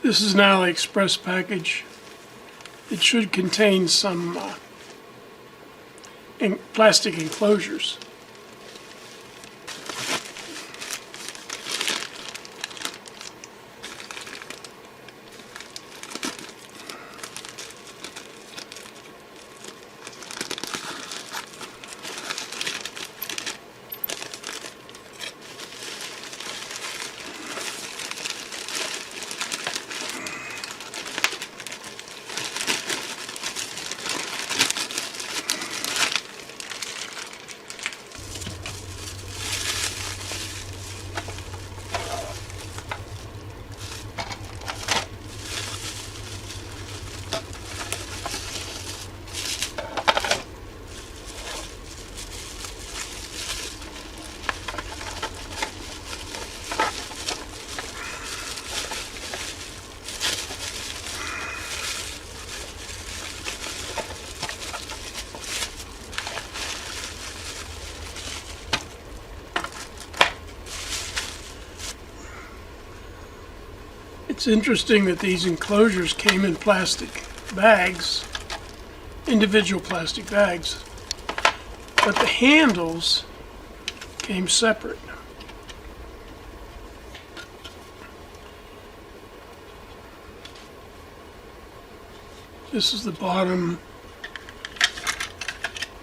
This is an AliExpress package. It should contain some plastic enclosures. It's interesting that these enclosures came in plastic bags, individual plastic bags, but the handles came separate. This is the bottom,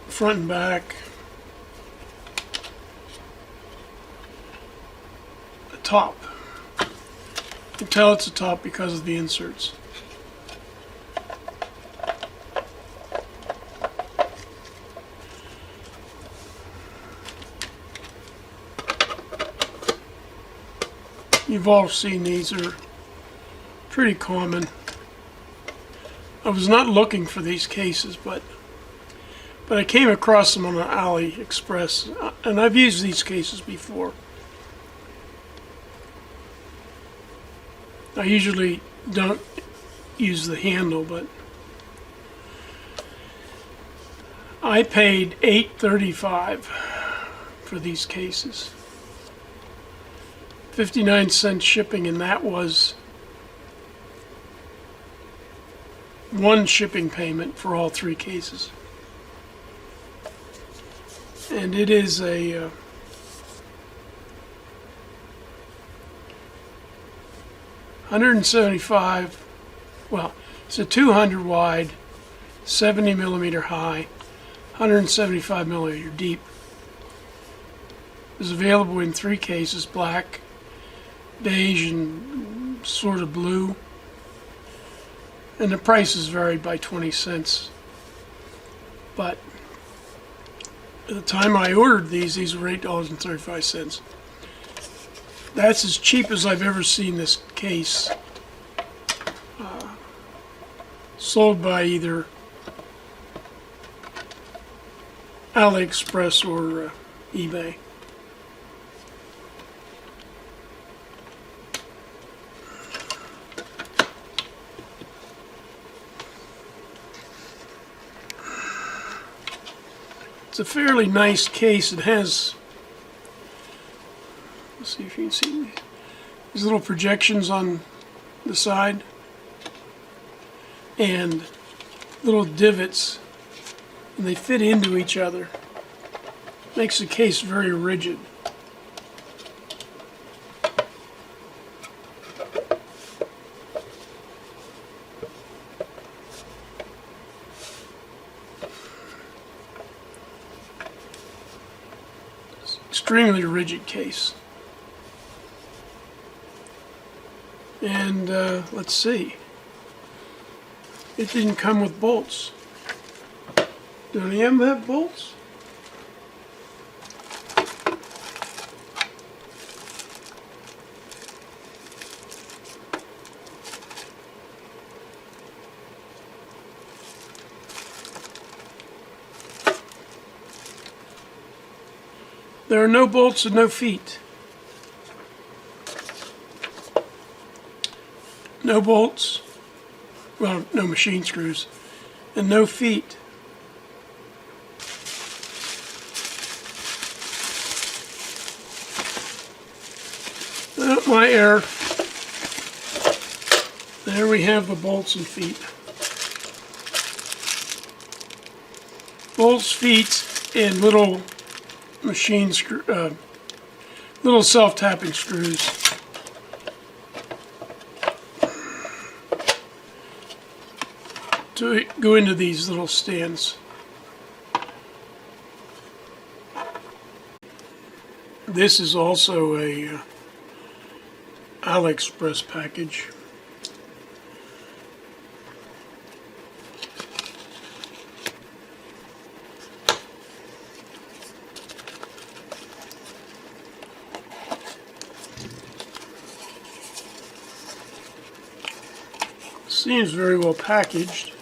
front and back. The top. You can tell it's a top because of the inserts. You've all seen these, are pretty common. I was not looking for these cases, but I came across them on AliExpress, and I've used these cases before. I usually don't use the handle, but I paid $8.35 for these cases. 59-cent shipping, and that was one shipping payment for all three cases. And it is a 175, well, it's a 200 wide, 70 millimeter high, 175 millimeter deep. It's available in three cases: black, beige, and sort of blue. And the prices varied by 20 cents. But at the time I ordered these were $8.35. That's as cheap as I've ever seen this case sold by either AliExpress or eBay. It's a fairly nice case. It has, let's see if you can see these little projections on the side and little divots, and they fit into each other. Makes the case very rigid. Extremely rigid case. And let's see. It didn't come with bolts. Do any of them have bolts? There are no bolts and no feet. No bolts, well, no machine screws, and no feet. My error. There we have the bolts and feet. Bolts, feet, and little machine screw, little self-tapping screws. To go into these little stands. This is also a AliExpress package. Seems very well packaged.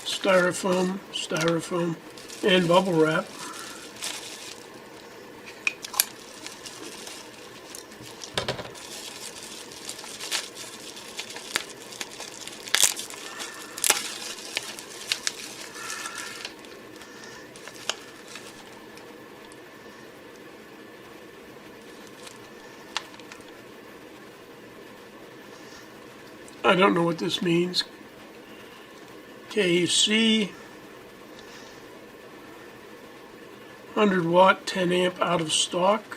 Styrofoam, and bubble wrap. I don't know what this means. KC 100 watt, 10 amp, out of stock.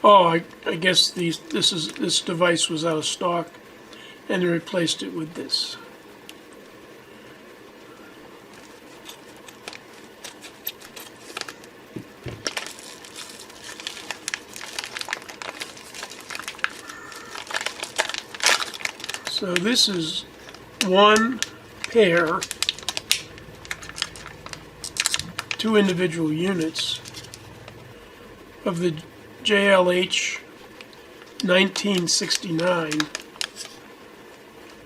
Oh, I guess this device was out of stock, and they replaced it with this. So this is one pair, 2 individual units of the Jlh 1969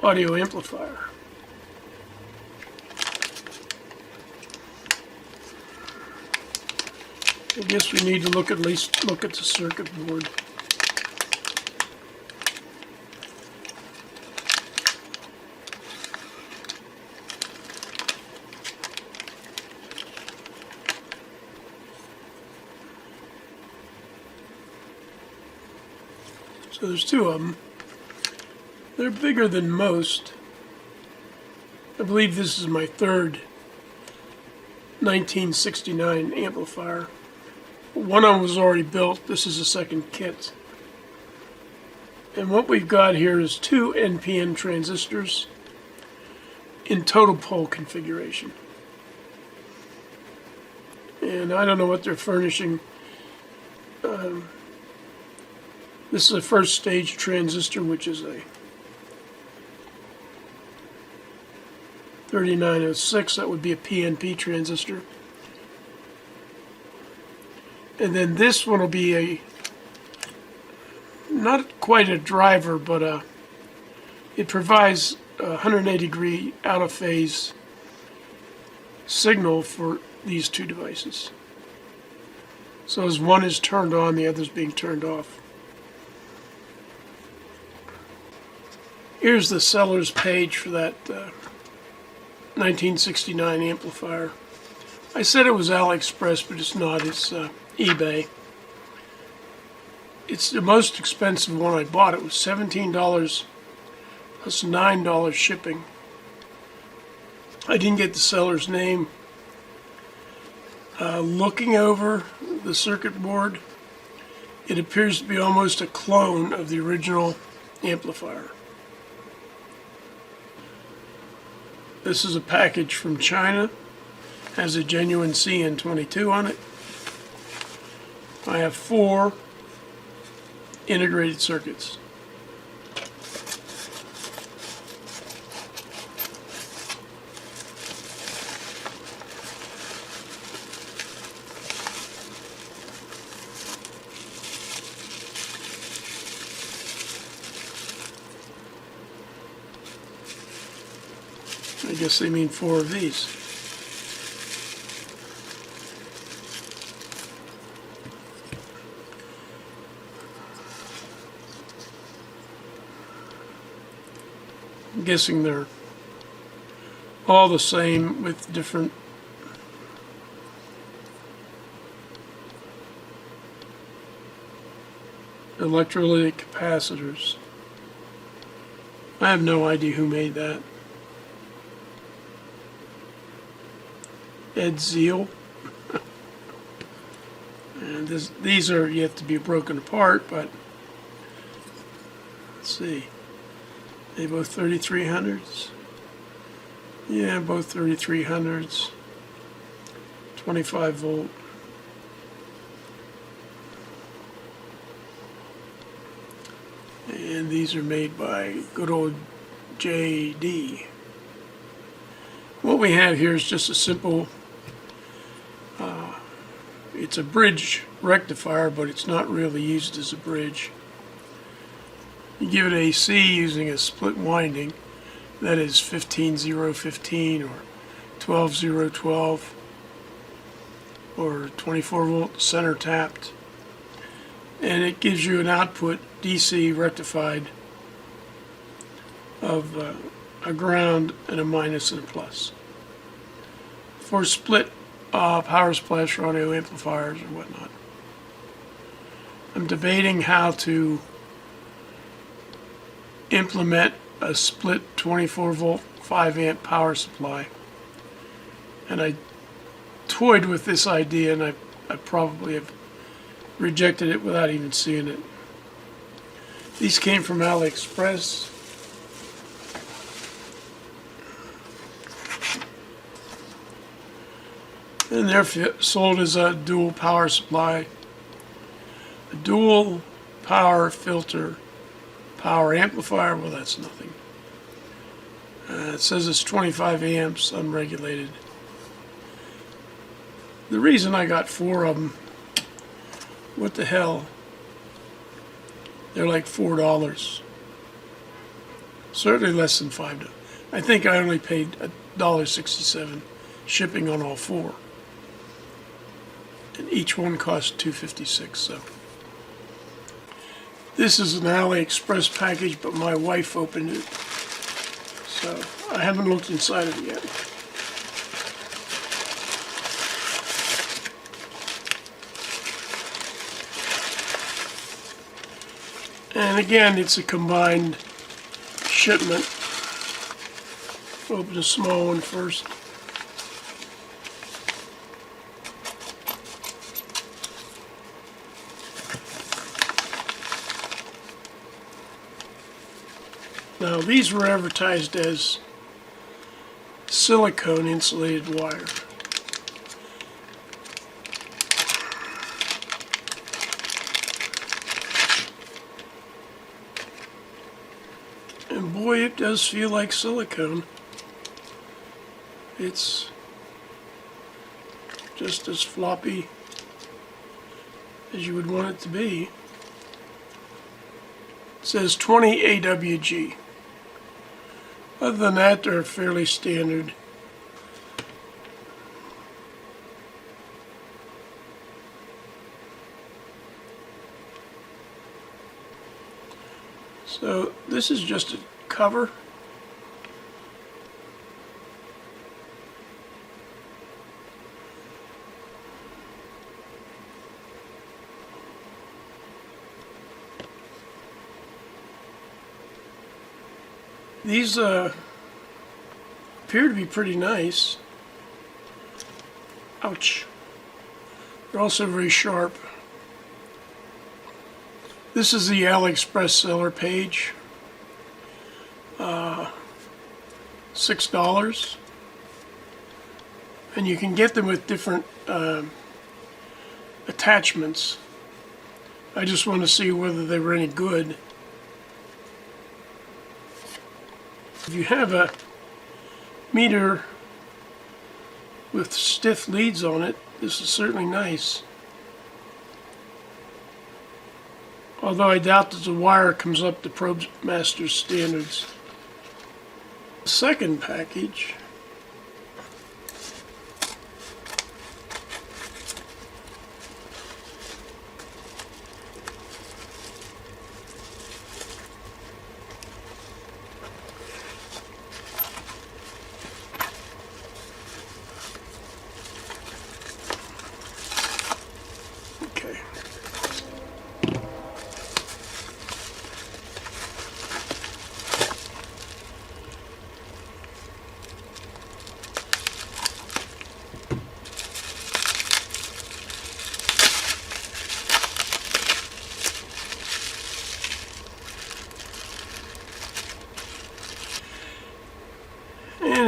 audio amplifier. I guess we need to at least look at the circuit board. So there's 2 of them. They're bigger than most. I believe this is my 3rd 1969 amplifier. One of them was already built. This is a second kit. And what we've got here is 2 NPN transistors in total pole configuration. And I don't know what they're furnishing. This is a first stage transistor, which is a 3906. That would be a PNP transistor. And then this one will be not quite a driver, but it provides a 180 degree out of phase signal for these 2 devices. So as one is turned on, the other is being turned off. Here's the seller's page for that 1969 amplifier. I said it was AliExpress, but it's not. It's eBay. It's the most expensive one I bought. It was $17 plus $9 shipping. I didn't get the seller's name. Looking over the circuit board, it appears to be almost a clone of the original amplifier. This is a package from China. Has a genuine CN22 on it. I have 4 integrated circuits. I guess they mean 4 of these. I'm guessing they're all the same with different electrolytic capacitors. I have no idea who made that. Ed Zeal. And these are yet to be broken apart, but let's see. They both 3300s. Yeah, both 3300s. 25 volt. And these are made by good old JD. What we have here is just a simple, it's a bridge rectifier, but it's not really used as a bridge. You give it AC using a split winding, that is 15015 or 12012 or 24 volt center tapped, and it gives you an output DC rectified of a ground and a minus and a plus for split power splash audio amplifiers or whatnot. I'm debating how to implement a split 24 volt 5 amp power supply, and I toyed with this idea, and I probably have rejected it without even seeing it. These came from AliExpress. And they're sold as a dual power supply, a dual power filter power amplifier. Well, that's nothing. It says it's 25 amps, unregulated. The reason I got 4 of them, what the hell? They're like $4. Certainly less than $5. I think I only paid $1.67 shipping on all 4. And each one cost $2.56. So this is an AliExpress package, but my wife opened it, so I haven't looked inside of it yet. And again, it's a combined shipment. Open the small one first. Now, these were advertised as silicone insulated wire. And boy, it does feel like silicone. It's just as floppy as you would want it to be. It says 20 AWG. Other than that, they're fairly standard. So this is just a cover. These appear to be pretty nice. Ouch. They're also very sharp. This is the AliExpress seller page. $6. And you can get them with different attachments. I just want to see whether they were any good. If you have a meter with stiff leads on it, this is certainly nice. Although I doubt that the wire comes up to ProbeMaster standards. The second package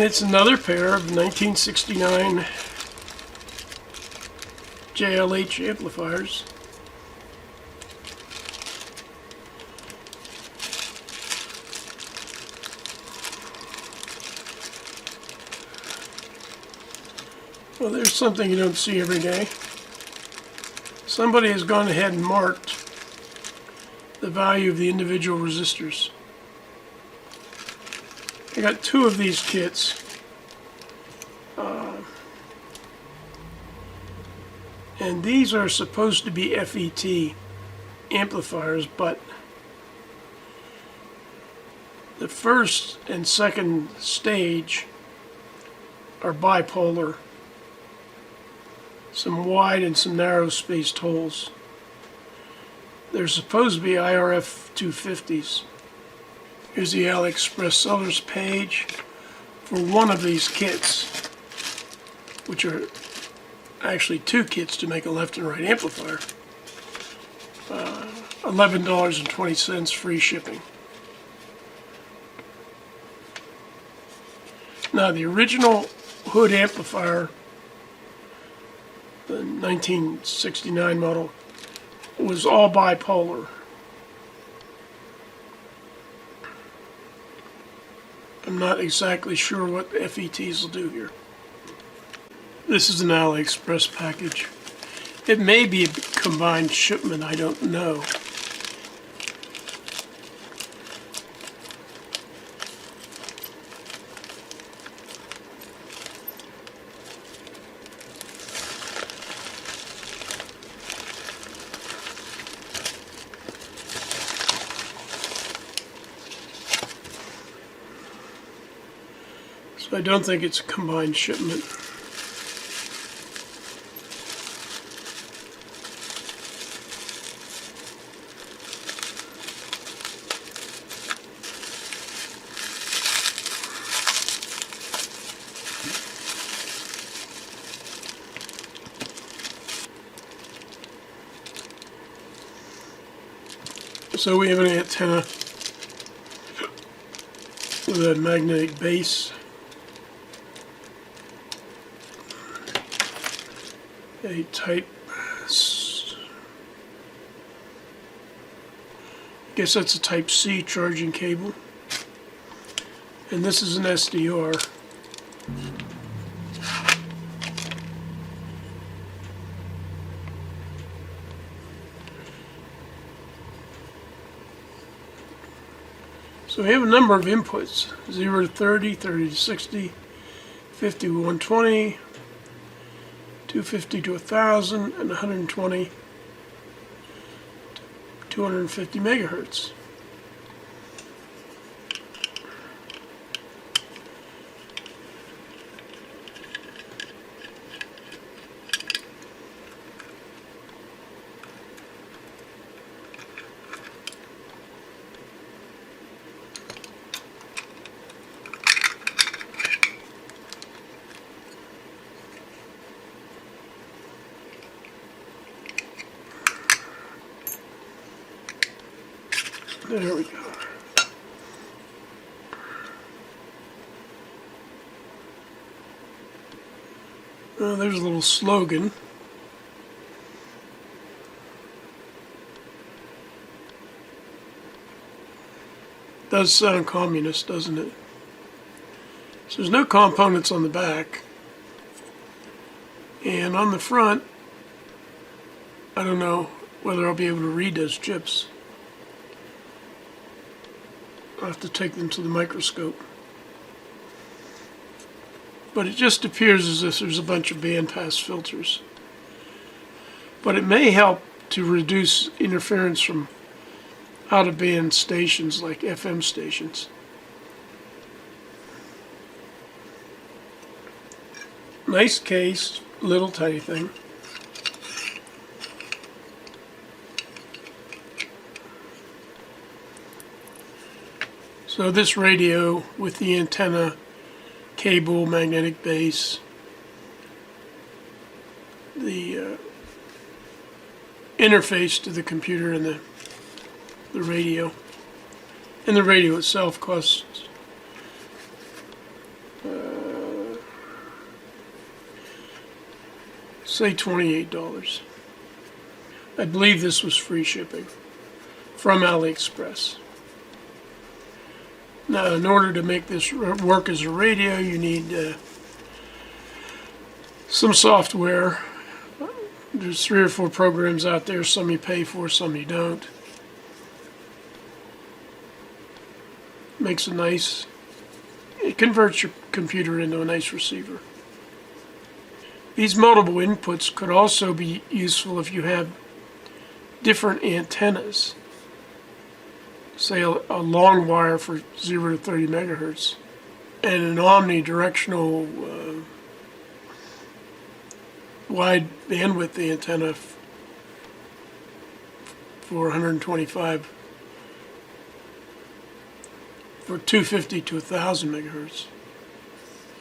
It's another pair of 1969 Jlh amplifiers. Well, there's something you don't see every day. Somebody has gone ahead and marked the value of the individual resistors. I got two of these kits. And these are supposed to be FET amplifiers, but the first and second stage are bipolar. Some wide and some narrow spaced holes. They're supposed to be IRF 250s. Here's the AliExpress seller's page for one of these kits, which are actually two kits to make a left and right amplifier. $11.20 free shipping. Now the original hood amplifier, the 1969 model, was all bipolar. I'm not exactly sure what the FETs will do here. This is an AliExpress package. It may be a combined shipment, I don't know. So I don't think it's a combined shipment. So we have an antenna with a magnetic base, a type, I guess that's a type C charging cable, and this is an SDR. So we have a number of inputs, 0 to 30, 30 to 60, 50 to 120, 250 to 1,000, and 120 to 250 megahertz. There we go. There's a little slogan. Does sound communist, doesn't it? So there's no components on the back. And on the front, I don't know whether I'll be able to read those chips. I'll have to take them to the microscope. But it just appears as if there's a bunch of bandpass filters. But it may help to reduce interference from out-of-band stations like FM stations. Nice case, little tiny thing. So this radio with the antenna, cable, magnetic base, the interface to the computer and the radio. And the radio itself costs say $28. I believe this was free shipping from AliExpress. Now, in order to make this work as a radio, you need some software. There's 3 or 4 programs out there. Some you pay for, some you don't. Makes it converts your computer into a nice receiver. These multiple inputs could also be useful if you have different antennas. Say a long wire for 0 to 30 megahertz and an omnidirectional wide bandwidth antenna for 125 for 250 to 1000 megahertz.